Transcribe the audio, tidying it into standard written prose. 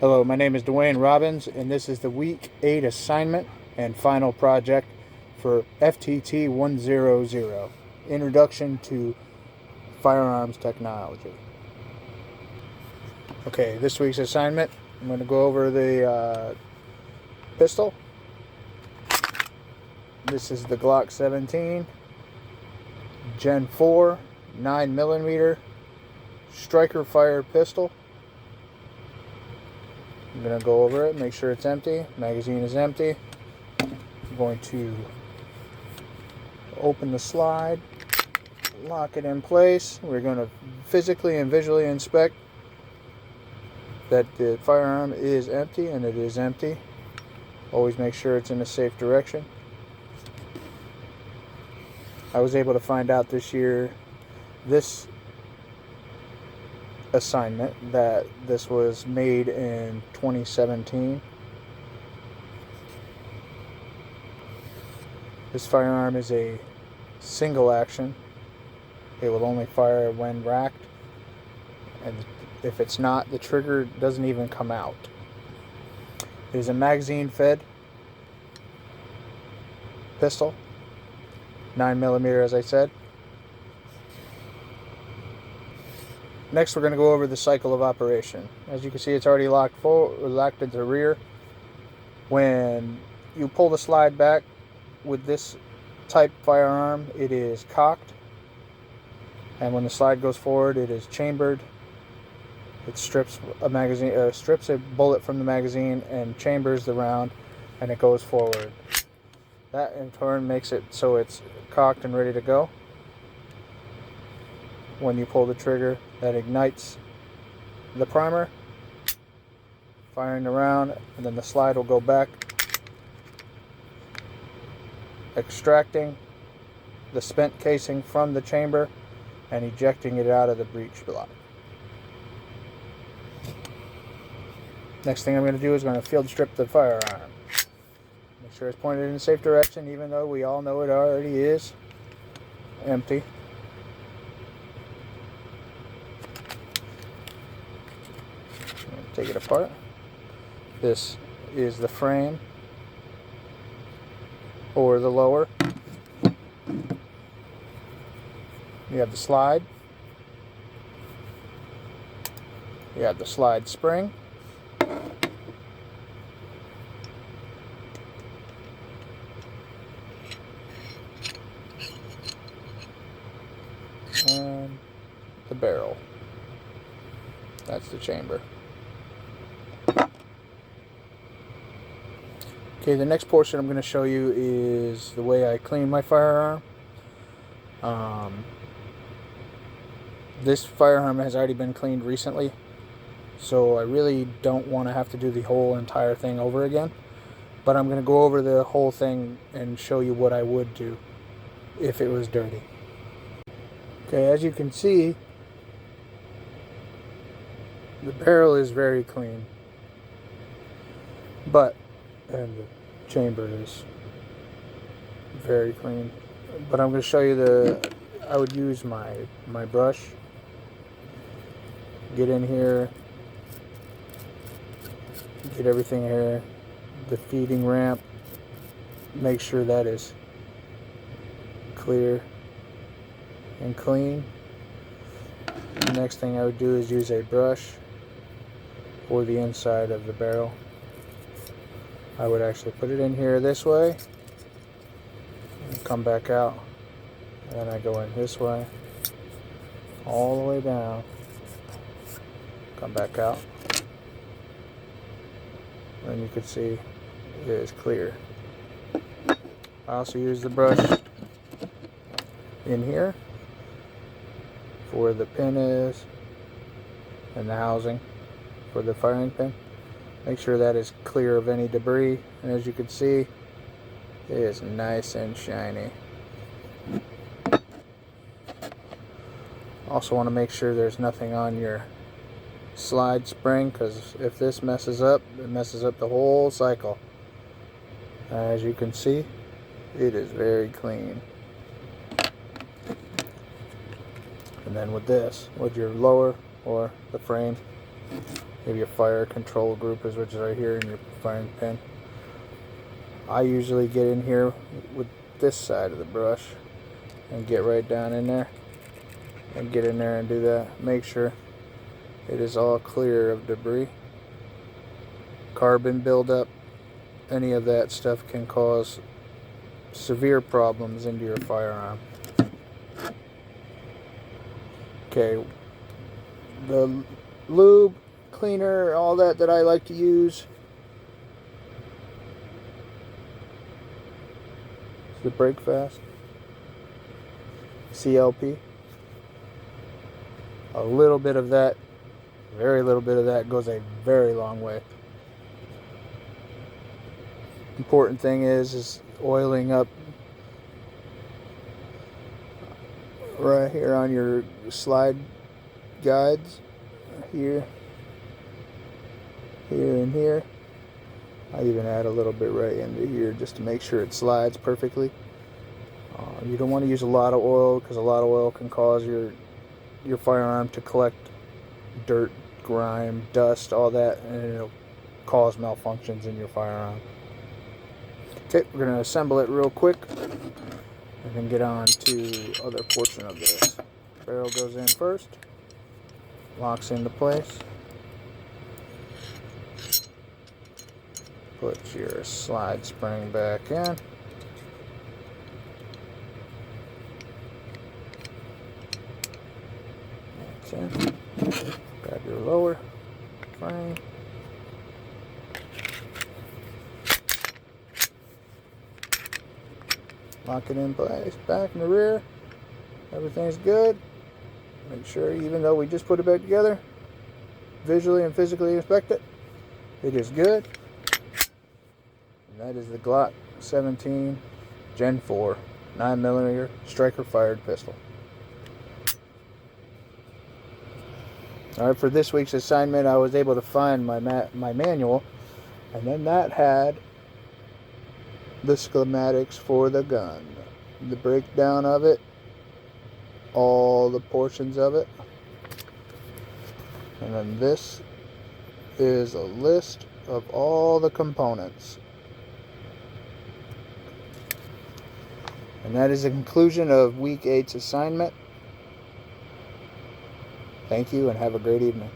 Hello, my name is Dwayne Robbins, and this is the Week 8 assignment and final project for FTT 100, Introduction to Firearms Technology. Okay, this week's assignment, I'm going to go over the pistol. This is the Glock 17 Gen 4 9mm striker fire pistol. I'm going to go over it, make sure it's empty. Magazine is empty. I'm going to open the slide, lock it in place. We're going to physically and visually inspect that the firearm is empty, and it is empty. Always make sure it's in a safe direction. I was able to find out this year, this assignment, that this was made in 2017. This firearm is a single action. It will only fire when racked, and if it's not, the trigger doesn't even come out. It is a magazine fed pistol, 9mm, as I said. Next, we're going to go over the cycle of operation. As you can see, it's already locked into the rear. When you pull the slide back with this type firearm, it is cocked, and when the slide goes forward, it is chambered. It strips a bullet from the magazine and chambers the round, and it goes forward. That in turn makes it so it's cocked and ready to go. When you pull the trigger, that ignites the primer, firing the round, and then the slide will go back, extracting the spent casing from the chamber and ejecting it out of the breech block. Next thing I'm going to do is going to field strip the firearm. Make sure it's pointed in a safe direction, even though we all know it already is empty. Take it apart. This is the frame, or the lower. You have the slide. You have the slide spring. And the barrel. That's the chamber. Okay, the next portion I'm going to show you is the way I clean my firearm. This firearm has already been cleaned recently, so I really don't want to have to do the whole entire thing over again. But I'm going to go over the whole thing and show you what I would do if it was dirty. Okay, as you can see, the barrel is very clean, and the chamber is very clean. But I'm going to show you I would use my brush. Get in here, get everything here, the feeding ramp, make sure that is clear and clean. The next thing I would do is use a brush for the inside of the barrel. I would actually put it in here this way, and come back out, and then I go in this way, all the way down, come back out, and you can see it is clear. I also use the brush in here for where the pin is and the housing for the firing pin. Make sure that is clear of any debris, and as you can see, it is nice and shiny. Also want to make sure there's nothing on your slide spring, because if this messes up, it messes up the whole cycle. As you can see, it is very clean. And then with this, with your lower or the frame, You have your fire control group, which is right here in your firing pin. I usually get in here with this side of the brush and get right down in there and get in there and do that. Make sure it is all clear of debris, carbon buildup. Any of that stuff can cause severe problems into your firearm. Okay, the lube, cleaner, all that I like to use is the Break Fast CLP. A little bit of that, very little bit of that, goes a very long way. Important thing is oiling up right here on your slide guides, here, and here. I even add a little bit right into here just to make sure it slides perfectly. You don't want to use a lot of oil, because a lot of oil can cause your firearm to collect dirt, grime, dust, all that, and it'll cause malfunctions in your firearm. Okay, we're going to assemble it real quick and then get on to other portion of this. Barrel goes in first, locks into place. Put your slide spring back in. That's in. Grab your lower frame. Lock it in place, back and the rear. Everything's good. Make sure, even though we just put it back together, visually and physically inspect it. It is good. And that is the Glock 17 Gen 4 9mm striker fired pistol. Alright, for this week's assignment, I was able to find my manual, and then that had the schematics for the gun, the breakdown of it, all the portions of it, and then this is a list of all the components. And that is the conclusion of week 8's assignment. Thank you and have a great evening.